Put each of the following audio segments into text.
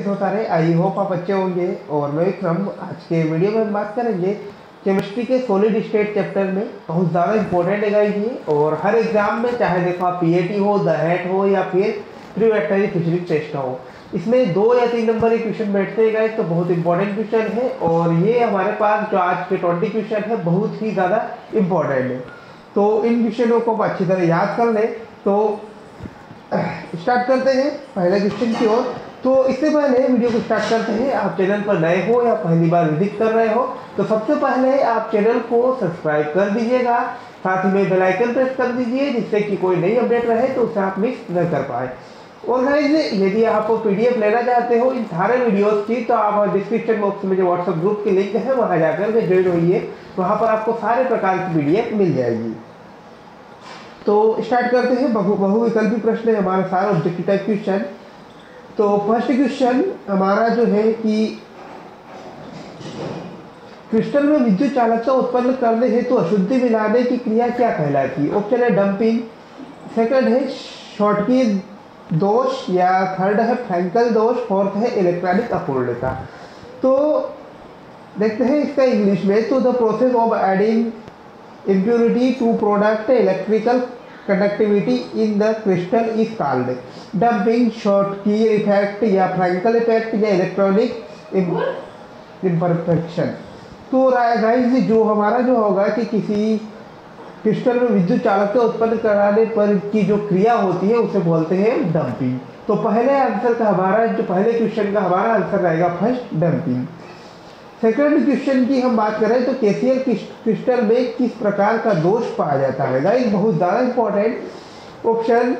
होता रहे। I hope आप अच्छे होंगे। और मैं विक्रम, आज के वीडियो में हम बात करेंगे केमिस्ट्री के सॉलिड स्टेट चैप्टर में। बहुत ज़्यादा इंपॉर्टेंट है गाइस ये, और हर एग्जाम में चाहे देखो आप पीएटी हो, दहेट हो या फिर प्री वेटनरी फिजिक्स टेस्ट हो, इसमें 2 या 3 नंबर के क्वेश्चन बैठते हैं गाइस। तो बहुत इंपॉर्टेंट क्वेश्चन है, और ये हमारे पास जो आज के 20 क्वेश्चन है बहुत ही ज़्यादा इंपॉर्टेंट है। तो इन क्वेश्चनों को अच्छी तरह याद कर लें। तो स्टार्ट करते हैं पहले क्वेश्चन की ओर। तो इससे पहले वीडियो को स्टार्ट करते हैं, आप चैनल पर नए हो या पहली बार विजिट कर रहे हो तो सबसे पहले आप चैनल को सब्सक्राइब कर दीजिएगा, साथ ही में बेल आइकन प्रेस कर दीजिए जिससे कि कोई नई अपडेट रहे तो उसे आप मिस न कर पाए। और गाइस, यदि आप पीडीएफ लेना चाहते हो इन सारे वीडियोस की तो आप डिस्क्रिप्शन बॉक्स में जो व्हाट्सएप ग्रुप की लिंक है वहां जाकर के ज्वाइन होइए, वहां पर आपको सारे प्रकार की पीडीएफ मिल जाएगी। तो स्टार्ट करते हैं। बहुविकल्पी प्रश्न है हमारा सारा ऑब्जेक्टिव टाइप क्वेश्चन। तो फर्स्ट क्वेश्चन हमारा जो है कि क्रिस्टल में विद्युत चालकता उत्पन्न करने हेतु अशुद्धि मिलाने की क्रिया क्या कहलाती है? ऑप्शन है डंपिंग, सेकंड है शॉटकी दोष, या थर्ड है फ्रैंकल दोष, फोर्थ है इलेक्ट्रॉनिक अपूर्णता। तो देखते हैं इसका इंग्लिश में। तो the process of adding impurity to product electrical conductivity in the crystal is called dumping, Schottky effect या Frankel effect या electronic imperfection। तो गाइस, जो हमारा जो होगा कि किसी क्रिस्टल में विद्युत चालकता उत्पन्न कराने पर की जो क्रिया होती है उसे बोलते हैं डंपिंग। तो पहले आंसर का हमारा जो पहले क्वेश्चन का हमारा आंसर रहेगा फर्स्ट डंपिंग। सेकंड क्वेश्चन की हम बात करें तो केसीएल क्रिस्टल में किस प्रकार का दोष पाया जाता है? गाइस, बहुत ज़्यादा इंपॉर्टेंट ऑप्शन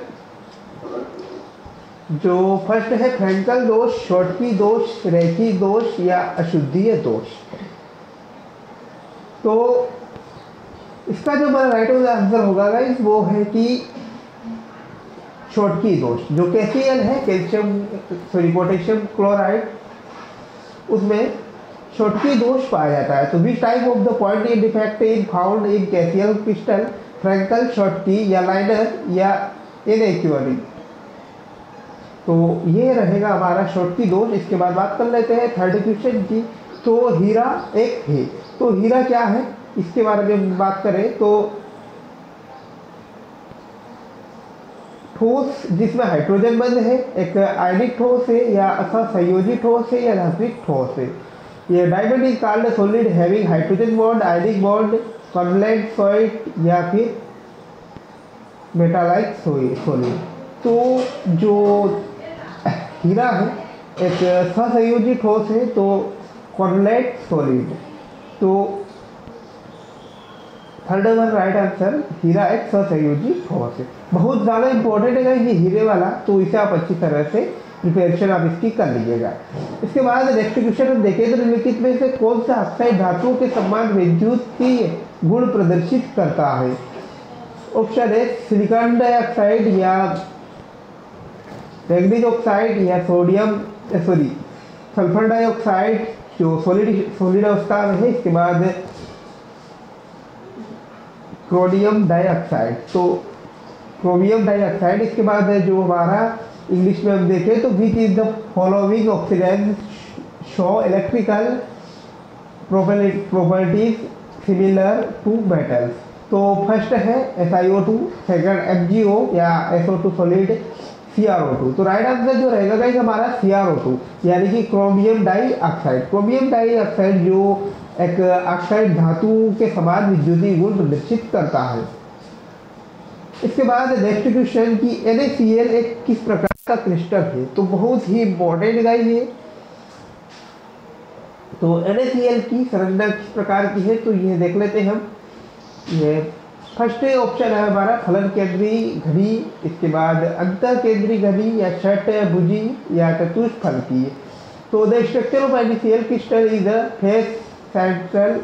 जो फर्स्ट है फ्रैंकल दोष, शॉटकी दोष, रेखी दोष या अशुद्धीय दोष। तो इसका जो हमारा राइट आंसर होगा गाइस वो है कि शॉटकी दोष। जो केसीएल है पोटेशियम क्लोराइड, उसमें शॉटकी दोष पाया जाता है। तो which type of the point in defect in found in KCL crystal? Frenkel, Schottky या लाइनर या इनएक्यूरी? तो ये रहेगा हमारा शॉटकी दोष। इसके बाद बात कर लेते हैं थर्ड क्वेश्चन की। तो हीरा एक है, तो हीरा क्या है इसके बारे में बात करें तो ठोस जिसमें हाइड्रोजन बंध है, एक आयनिक ठोस है या असहसंयोजी ठोस है या धात्विक ठोस है। ये diamond is called solid having hydrogen bond, ionic bond, covalent solid या फिर मेटालाइक सॉलिड। तो जो हीरा है एक सहसंयोजी ठोस है, तो कॉन्वलेंट सॉलिड। तो थर्ड वन राइट आंसर, हीरा एक सहसंयोजी ठोस है। बहुत ज़्यादा इंपॉर्टेंट है ये हीरे वाला, तो इसे आप अच्छी तरह से प्रिपरेशन आप इसकी कर लीजिएगा। इसके बाद नेक्स्ट क्वेश्चन हम देखें तो निम्नलिखित में से कौन सा ऑक्साइड धातुओं के समान विद्युतीय गुण प्रदर्शित करता है? ऑप्शन है सिलिकॉन डाइऑक्साइड या मैग्नीज ऑक्साइड या सल्फर डाइऑक्साइड जो सॉलिड अवस्था में है। इसके बाद क्रोमियम डाइऑक्साइड, तो क्रोमियम डाइऑक्साइड। इसके बाद जो हमारा इंग्लिश में हम देखें तो which is the following oxidant show electrical properties similar to metals? तो फर्स्ट है SiO2, सेकंड FgO या SO2 सॉलिड, CrO2। तो राइट आंसर जो रहेगा गाइस हमारा CrO2 यानी कि क्रोमियम डाइऑक्साइड। क्रोमियम डाइऑक्साइड जो एक ऑक्साइड धातु के समान विद्युतीय गुण प्रदर्शित करता है। इसके बाद नेक्स्ट क्वेश्चन की NaCl एक किस प्रकार का क्रिस्टल है? तो बहुत ही इंपॉर्टेंट गाइस ये। तो NaCl की संरचना किस प्रकार की है तो ये देख लेते हैं हम। ये फर्स्ट ऑप्शन है हमारा फलन केंद्रीय घड़ी, इसके बाद अंतर केंद्रीय घड़ी या षटभुजी या चतुष्फलकीय। तो the structure of NaCl crystal is the face central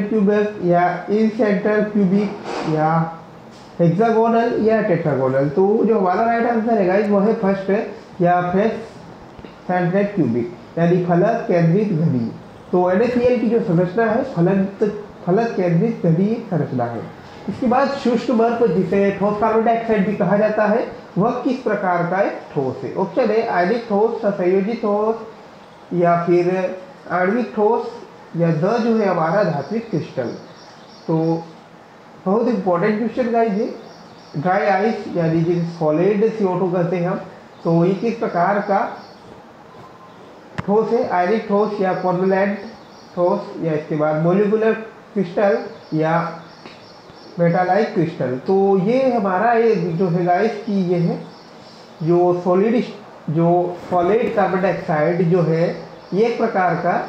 cubic या इन सेंट्रल क्यूबिक या हेक्सागोनल या टेट्रागोनल। तो जो हमारा राइट आंसर है गाइस वो है फर्स्ट या फेस सेंट्रल क्यूबिक यानी फलक केंद्रित घड़ी। तो NaCl की जो संरचना है फलक केंद्रित घड़ी संरचना है। इसके बाद शुष्क बर्फ, जिसे ठोस कार्बन डाइऑक्साइड भी कहा जाता है, वह किस प्रकार का एक ठोस है? ऑप्शन है आयनिक ठोस, संयोजित ठोस, या फिर आणविक ठोस, या द जो है हमारा धात्विक क्रिस्टल। तो बहुत इंपॉर्टेंट क्वेश्चन गाइस है। ड्राई आइस यानी जिसे सॉलिड CO2 कहते हैं हम, तो ये किस प्रकार का ठोस है? आयनिक ठोस या कोवैलेंट ठोस, या इसके बाद मोलिकुलर क्रिस्टल या मेटालाइक क्रिस्टल। तो ये हमारा ये जो है गाइस की ये है जो सॉलिड कार्बन डाइऑक्साइड जो है ये एक प्रकार का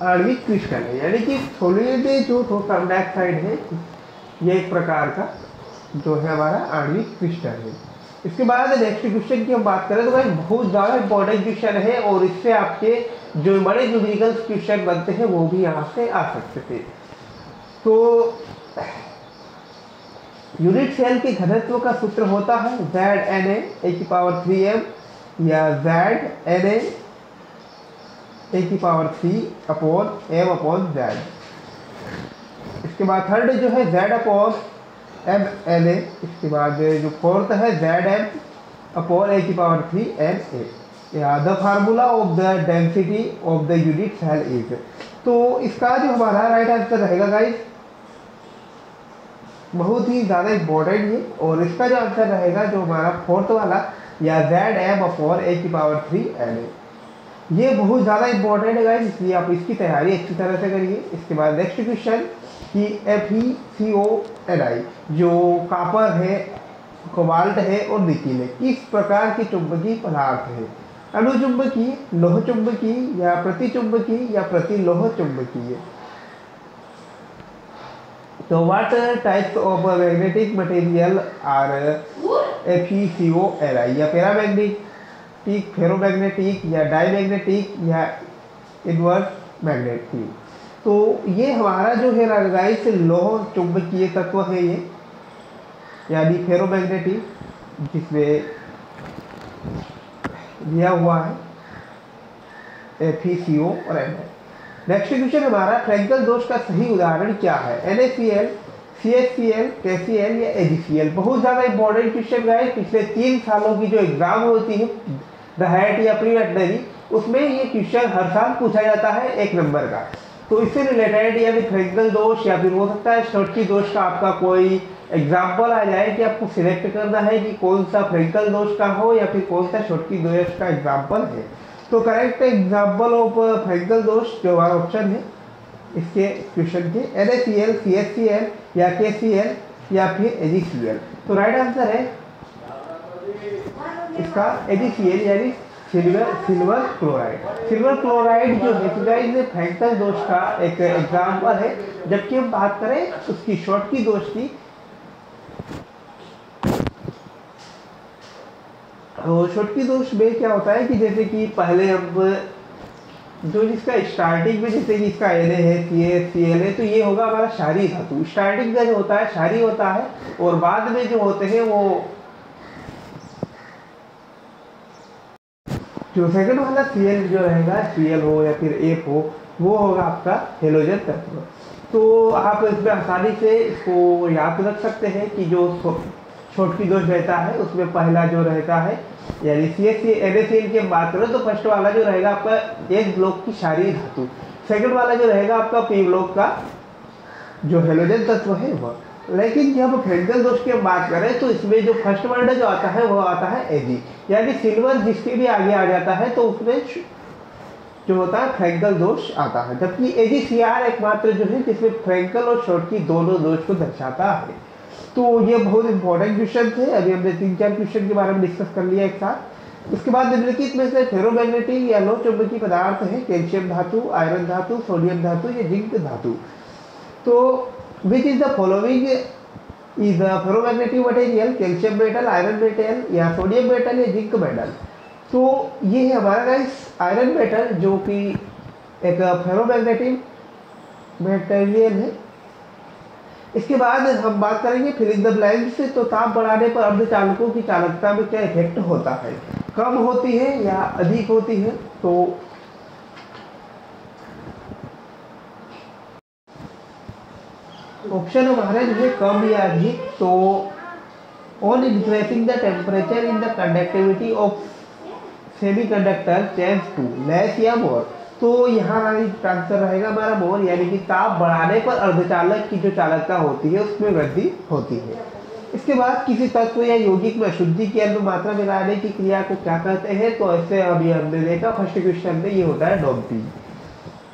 आणविक क्रिस्टल है, यानी कि सॉलिड जो कार्बन डाइऑक्साइड है ये एक प्रकार का जो है हमारा आणविक क्रिस्टल है। इसके बाद नेक्स्ट क्वेश्चन की हम बात करें तो भाई बहुत ज़्यादा इंपॉर्टेंट क्वेश्चन है, और इससे आपके जो बड़े न्यूमेरिकल क्वेश्चन बनते हैं वो भी यहाँ से आ सकते थे। तो यूनिट सेल के घनत्व का सूत्र होता है ZNA⁴m या ZNA⁴3/m/z। इसके बाद थर्ड जो है Z/mNa, इसके बाद जो फोर्थ है Zm/a⁴3Na, या the formula of the density of the unit cell is. तो इसका जो हमारा राइट आंसर रहेगा गाइस बहुत ही ज़्यादा इम्पोर्टेंट है, और इसका जो आंसर रहेगा जो हमारा फोर्थ वाला या Zm/a⁴3Na, ये बहुत ज़्यादा इम्पोर्टेंट है गाइस, इसलिए आप इसकी तैयारी अच्छी तरह से करिए। इसके बाद नेक्स्ट क्वेश्चन कि FeCONi जो कापर है, कोबाल्ट है और निकिल है, किस प्रकार की चुंबकीय पदार्थ है? अनुचुंबकीय, लोह चुंबकीय, या प्रतिचुंबकीय, या प्रतिलोह चुंबकीय। तो what types of magnetic material are FeCONi? या पैरामैग्नेटिक, फेरोमैग्नेटिक, या डाईमैग्नेटिक, या इन्वर्स मैग्नेटिक। तो ये हमारा जो है गाइस लोह चुंबकीय तत्व है ये, यानी फेरोमैग्नेटिक, जिसमें दिया हुआ है FeCO और Ni। नेक्स्ट क्वेश्चन हमारा फ्रैंकल दोष का सही उदाहरण क्या है? NaCl, CHCl, KCl या AgCl। बहुत ज़्यादा इंपॉर्टेंट क्वेश्चन गाइस, पिछले 3 सालों की जो एग्जाम होती है द या प्री वेटनरी, उसमें ये क्वेश्चन हर साल पूछा जाता है 1 नंबर का। तो इससे रिलेटेड यानी फ्रैंकल दोष, या फिर हो सकता है शॉर्टकी दोष का आपका कोई एग्जाम्पल आ जाए कि आपको सिलेक्ट करना है कि कौन सा फ्रैंकल दोष का हो या फिर कौन सा शॉर्टकी दोष का एग्जाम्पल है। तो करेक्ट एग्जाम्पल ऑफ फ्रैंकल दोष जो हमारा ऑप्शन है इसके क्वेश्चन के NaCl, CHCl या KCl या फिर AgCl। तो राइट आंसर है इसका AgCl यानी सिल्वर क्लोराइड। सिल्वर क्लोराइड जो है फ्रैंकल दोष का एक एग्जाम्पल है। जबकि हम बात करें उसकी शॉर्टकी दोष की, तो शॉर्टकी दोष में क्या होता है कि जैसे कि पहले हम जो जिसका स्टार्टिंग में जैसे कि इसका Na है, CaCl है, तो ये होगा हमारा क्षारीय धातु। स्टार्टिंग का जो होता है क्षारीय होता है, और बाद में जो होते हैं वो जो सेकंड वाला Cl जो रहेगा, Cl हो या फिर F हो, वो होगा आपका हेलोजन तत्व। तो आप इसमें आसानी से इसको याद रख सकते हैं कि जो शॉर्टकी दोष रहता है उसमें पहला जो रहता है यानी NaCl की बात करें तो फर्स्ट वाला जो रहेगा आपका एक ब्लॉक की क्षारीय धातु, सेकंड वाला जो रहेगा आपका P ब्लॉक का जो हेलोजन तत्व है वह। लेकिन जब फ्रैंकल दोष की बात करें तो इसमें जो फर्स्ट वर्ड जो आता है वो आता है Ag, यानी सिल्वर जिसके भी आगे आ जाता है तो उसमें जो होता है फ्रैंकल दोष आता है। जबकि AgCl एकमात्र जो है जिसमें फ्रैंकल और शॉर्टकी दोनों दोष को दर्शाता है। तो ये बहुत इंपॉर्टेंट क्वेश्चन थे। अभी हमने 3-4 क्वेश्चन के बारे में डिस्कस कर लिया एक साथ। उसके बाद निम्नलिखित में से फेरोमैग्नेटिक या लोह चुंबकीय पदार्थ है कैल्शियम धातु, आयरन धातु, सोडियम धातु या जिंक धातु। तो which is the following is the ferromagnetic material? Calcium metal, iron metal, या सोडियम मेटल, या जिंक मेटल। तो ये है हमारा गाइस आयरन मेटल जो कि एक फेरोमैग्नेटिक मटेरियल है। इसके बाद हम बात करेंगे फिल इन द ब्लैंक्स। तो ताप बढ़ाने पर अर्धचालकों की चालकता में क्या इफेक्ट होता है? कम होती है या अधिक होती है? तो ऑप्शन हमारा जो है कम या अधिक, तो on increasing the temperature in the conductivity of semiconductor change to less या मोर। तो यहाँ राइट आंसर रहेगा हमारा मोर, यानी कि ताप बढ़ाने पर अर्धचालक की जो चालकता होती है उसमें वृद्धि होती है। इसके बाद किसी तत्व या यौगिक में अशुद्धि की अल्प मात्रा मिलाने की क्रिया को क्या कहते हैं, तो ऐसे अभी हमने देखा फर्स्ट क्वेश्चन में, ये होता है डोपिंग।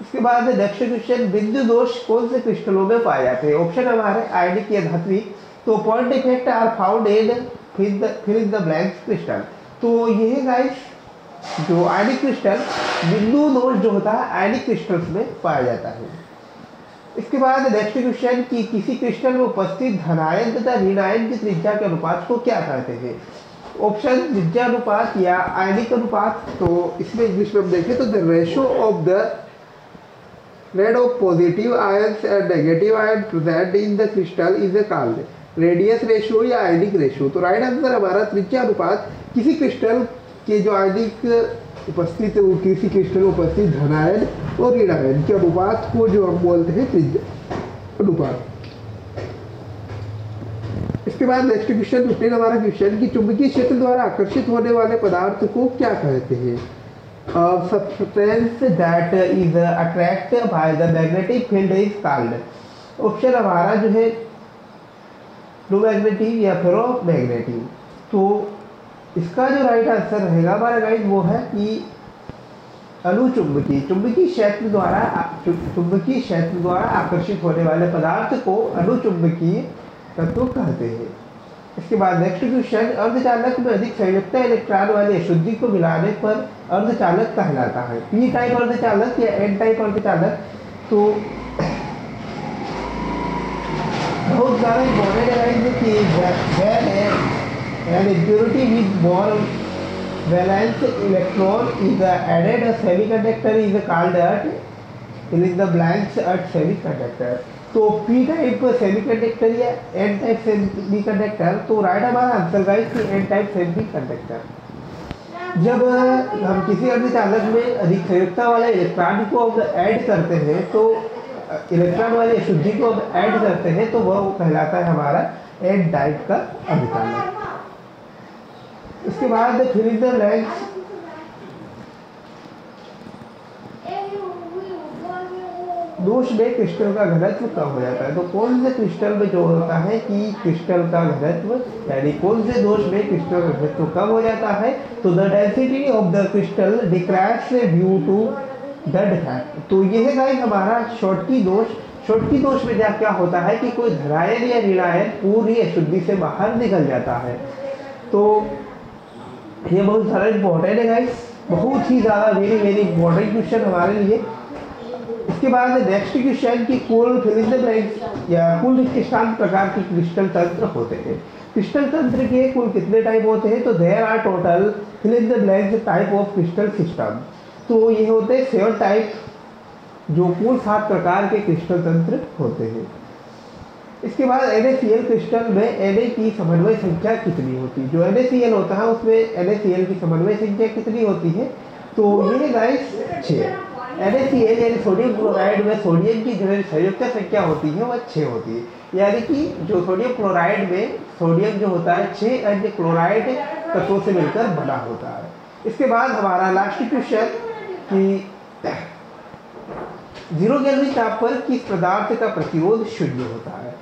इसके बाद नेक्स्ट क्वेश्चन, बिंदु दोष कौन से क्रिस्टलों में पाए जाते हैं? ऑप्शन हमारे आयनिक या धात्विक, तो point effect are found in fill in the blanks crystal. तो ये गाइस जो आयनिक क्रिस्टल, बिंदु दोष जो होता है आयनिक क्रिस्टल्स में पाया जाता है। इसके बाद नेक्स्ट क्वेश्चन की किसी क्रिस्टल में उपस्थित धनायन तथा ऋणायन की त्रिज्या के अनुपात को क्या कहते हैं? ऑप्शन त्रिज्या अनुपात या आयनिक अनुपात। तो इसमें इंग्लिश में हम देखें तो the ratio of the rid of positive ions and negative ion present in the crystal is called radius ratio या आयनिक रेशो। तो राइट आंसर हमारा त्रिज्या अनुपात किसी क्रिस्टल के जो आयनिक उपस्थित किसी क्रिस्टल में उपस्थित धनायन और ऋणायन के अनुपात को जो हम बोलते हैं त्रिज्या अनुपात। इसके बाद नेक्स्ट क्वेश्चन फिफ्टीन हमारा क्वेश्चन की चुंबकीय क्षेत्र द्वारा आकर्षित होने वाले पदार्थ को क्या कहते हैं? Substance that is attract by the magnetic field is called. Option हमारा जो है मैग्नेटिक या फेरोमैग्नेटिक। तो इसका जो राइट आंसर रहेगा हमारा गाइस वो है कि अनुचुंबकीय। चुंबकीय क्षेत्र द्वारा आकर्षित होने वाले पदार्थ को अनुचुंबकीय तत्व कहते हैं। इसके बाद नेक्स्ट क्वेश्चन, अर्धचालक में अधिक संयुक्त इलेक्ट्रॉन वाली अशुद्धि को मिलाने पर अर्धचालक कहलाता है? पी टाइप अर्धचालक या एन टाइप अर्धचालक। तो बहुत ज़्यादा इम्पोर्टेंट है कि an impurity with more valence electron is added a semiconductor is called at fill in the blanks at semiconductor। तो p टाइप सेमीकंडक्टर या n टाइप सेमीकंडक्टर। तो राइट हमारा आंसर गाइस कि n टाइप सेमीकंडक्टर। जब हम किसी अर्धचालक में अधिक संयुक्ता वाले इलेक्ट्रॉन को ऐड करते हैं, तो इलेक्ट्रॉन वाली अशुद्धि को ऐड करते हैं, तो वह कहलाता है हमारा n टाइप का अर्धचालक। इसके बाद फिल इन द ब्लैंक्स, दोष में क्रिस्टल का घनत्व कम हो जाता है। तो कौन से क्रिस्टल में जो होता है कि क्रिस्टल का घनत्व, यानी कौन से दोष में क्रिस्टल का घनत्व कम हो जाता है? तो the density of the crystal decrease due to the defect. तो यह गाइस हमारा शॉर्टकी दोष। शॉर्टकी दोष में क्या होता है कि कोई धनायन या ऋणायन पूरी अशुद्धि से बाहर निकल जाता है। तो ये बहुत सारा इंपॉर्टेंट है गाइस, बहुत ही ज़्यादा वेरी इंपॉर्टेंट क्वेश्चन हमारे लिए। इसके बाद नेक्स्ट क्वेश्चन की कुल फिल इन द ब्लैंक्स या कुल किस प्रकार के क्रिस्टल तंत्र होते हैं? क्रिस्टल तंत्र के कुल कितने टाइप होते हैं? तो there are total fill in the blanks type of crystal system. तो ये होते हैं 7 टाइप, जो कुल 7 प्रकार के क्रिस्टल तंत्र होते हैं। इसके बाद NaCl क्रिस्टल में Na की समन्वय संख्या कितनी होती है? जो NaCl होता है उसमें NaCl की समन्वय संख्या कितनी होती है? तो ये गाइस 6। NaCl यानी सोडियम क्लोराइड में सोडियम की जो है संयुक्त संख्या होती है वह 6 होती है। यानी कि जो सोडियम क्लोराइड में सोडियम जो होता है 6 अन्य क्लोराइड तत्वों से मिलकर बना होता है। इसके बाद हमारा लास्ट क्वेश्चन कि 0 केल्विन ताप पर किस पदार्थ का प्रतिरोध शून्य होता है?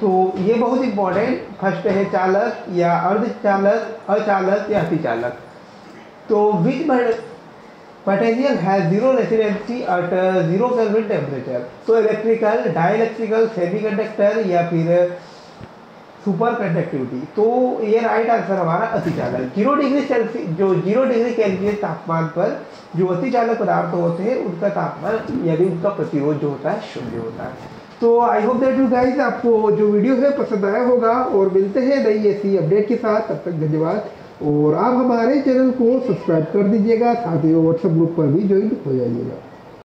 तो ये बहुत इंपॉर्टेंट। फर्स्ट है चालक या अर्धचालक, अचालक या अतिचालक। तो which material has zero residency at 0 kelvin temperature? तो इलेक्ट्रिकल, डाइलेक्ट्रिकल, सेमीकंडक्टर या फिर सुपर कंडक्टिविटी। तो ये राइट आंसर हमारा अतिचालक। 0 डिग्री सेल्सियस, जो 0 डिग्री केल्विन तापमान पर जो अतिचालक पदार्थ होते हैं उनका तापमान यानी उनका प्रतिरोध जो होता है शून्य होता है। तो I hope that you guys आपको जो वीडियो है पसंद आया होगा, और मिलते हैं नई ऐसी अपडेट के साथ। तब तक धन्यवाद, और आप हमारे चैनल को सब्सक्राइब कर दीजिएगा, साथ ही व्हाट्सएप ग्रुप पर भी ज्वाइन हो जाइएगा।